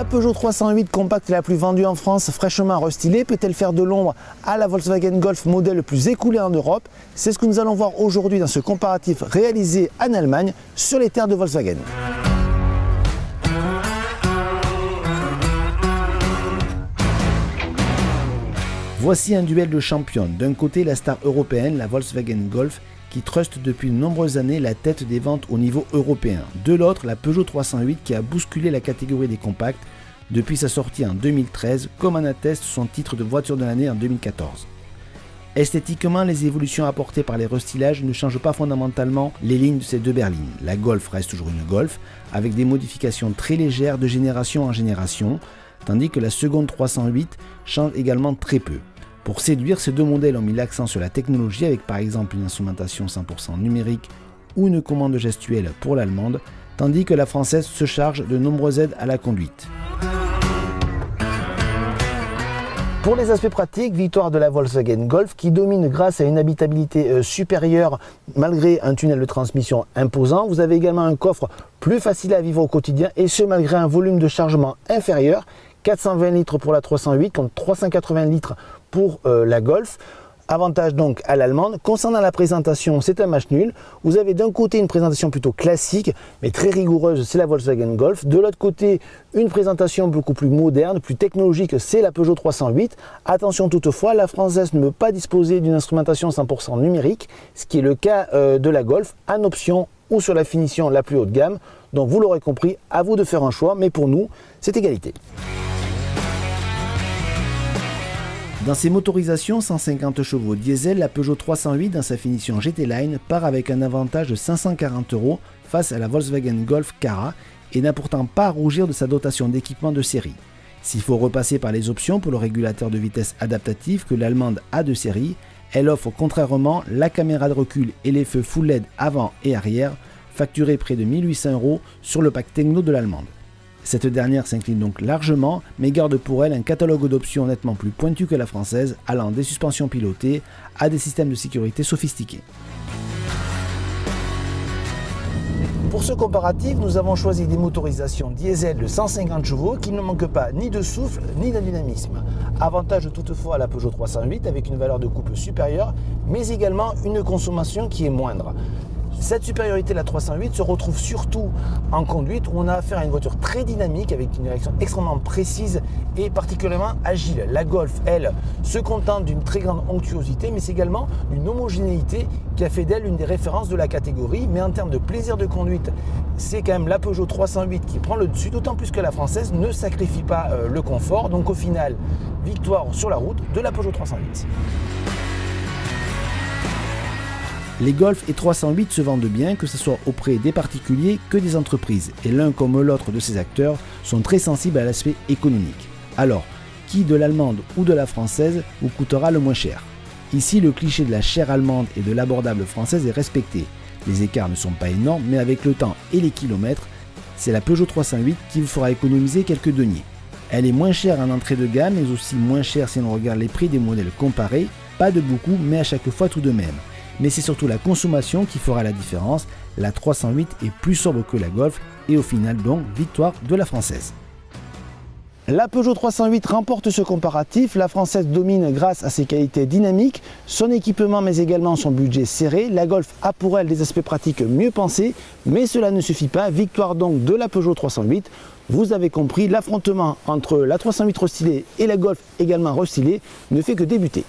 La Peugeot 308 compacte la plus vendue en France, fraîchement restylée, peut-elle faire de l'ombre à la Volkswagen Golf, modèle le plus écoulé en Europe? C'est ce que nous allons voir aujourd'hui dans ce comparatif réalisé en Allemagne sur les terres de Volkswagen. Voici un duel de champions. D'un côté, la star européenne, la Volkswagen Golf, qui truste depuis de nombreuses années la tête des ventes au niveau européen. De l'autre, la Peugeot 308 qui a bousculé la catégorie des compacts depuis sa sortie en 2013, comme en atteste son titre de voiture de l'année en 2014. Esthétiquement, les évolutions apportées par les restylages ne changent pas fondamentalement les lignes de ces deux berlines. La Golf reste toujours une Golf, avec des modifications très légères de génération en génération, tandis que la seconde 308 change également très peu. Pour séduire, ces deux modèles ont mis l'accent sur la technologie avec par exemple une instrumentation 100% numérique ou une commande gestuelle pour l'allemande, tandis que la française se charge de nombreuses aides à la conduite. Pour les aspects pratiques, victoire de la Volkswagen Golf qui domine grâce à une habitabilité supérieure malgré un tunnel de transmission imposant. Vous avez également un coffre plus facile à vivre au quotidien et ce malgré un volume de chargement inférieur. 420 litres pour la 308 contre 380 litres pour la Golf. Avantage donc à l'allemande. Concernant la présentation, c'est un match nul. Vous avez d'un côté une présentation plutôt classique, mais très rigoureuse, c'est la Volkswagen Golf. De l'autre côté, une présentation beaucoup plus moderne, plus technologique, c'est la Peugeot 308. Attention toutefois, la française ne peut pas disposer d'une instrumentation 100% numérique, ce qui est le cas de la Golf, en option ou sur la finition la plus haut de gamme. Donc vous l'aurez compris, à vous de faire un choix, mais pour nous, c'est égalité. Dans ses motorisations 150 chevaux diesel, la Peugeot 308 dans sa finition GT Line part avec un avantage de 540 € face à la Volkswagen Golf Cara et n'a pourtant pas à rougir de sa dotation d'équipement de série. S'il faut repasser par les options pour le régulateur de vitesse adaptatif que l'allemande a de série, elle offre contrairement la caméra de recul et les feux full LED avant et arrière, facturés près de 1800 € sur le pack techno de l'allemande. Cette dernière s'incline donc largement, mais garde pour elle un catalogue d'options nettement plus pointu que la française, allant des suspensions pilotées à des systèmes de sécurité sophistiqués. Pour ce comparatif, nous avons choisi des motorisations diesel de 150 chevaux qui ne manquent pas ni de souffle ni de dynamisme. Avantage toutefois à la Peugeot 308 avec une valeur de couple supérieure, mais également une consommation qui est moindre. Cette supériorité de la 308 se retrouve surtout en conduite où on a affaire à une voiture très dynamique avec une réaction extrêmement précise et particulièrement agile. La Golf, elle, se contente d'une très grande onctuosité mais c'est également une homogénéité qui a fait d'elle une des références de la catégorie. Mais en termes de plaisir de conduite, c'est quand même la Peugeot 308 qui prend le dessus, d'autant plus que la française ne sacrifie pas le confort. Donc au final, victoire sur la route de la Peugeot 308. Les Golf et 308 se vendent bien, que ce soit auprès des particuliers que des entreprises, et l'un comme l'autre de ces acteurs sont très sensibles à l'aspect économique. Alors, qui de l'allemande ou de la française vous coûtera le moins cher? Ici, le cliché de la chère allemande et de l'abordable française est respecté. Les écarts ne sont pas énormes, mais avec le temps et les kilomètres, c'est la Peugeot 308 qui vous fera économiser quelques deniers. Elle est moins chère en entrée de gamme, mais aussi moins chère si l'on regarde les prix des modèles comparés, pas de beaucoup, mais à chaque fois tout de même. Mais c'est surtout la consommation qui fera la différence. La 308 est plus sobre que la Golf et au final donc victoire de la française. La Peugeot 308 remporte ce comparatif. La française domine grâce à ses qualités dynamiques, son équipement mais également son budget serré. La Golf a pour elle des aspects pratiques mieux pensés, mais cela ne suffit pas. Victoire donc de la Peugeot 308. Vous avez compris, l'affrontement entre la 308 restylée et la Golf également restylée ne fait que débuter.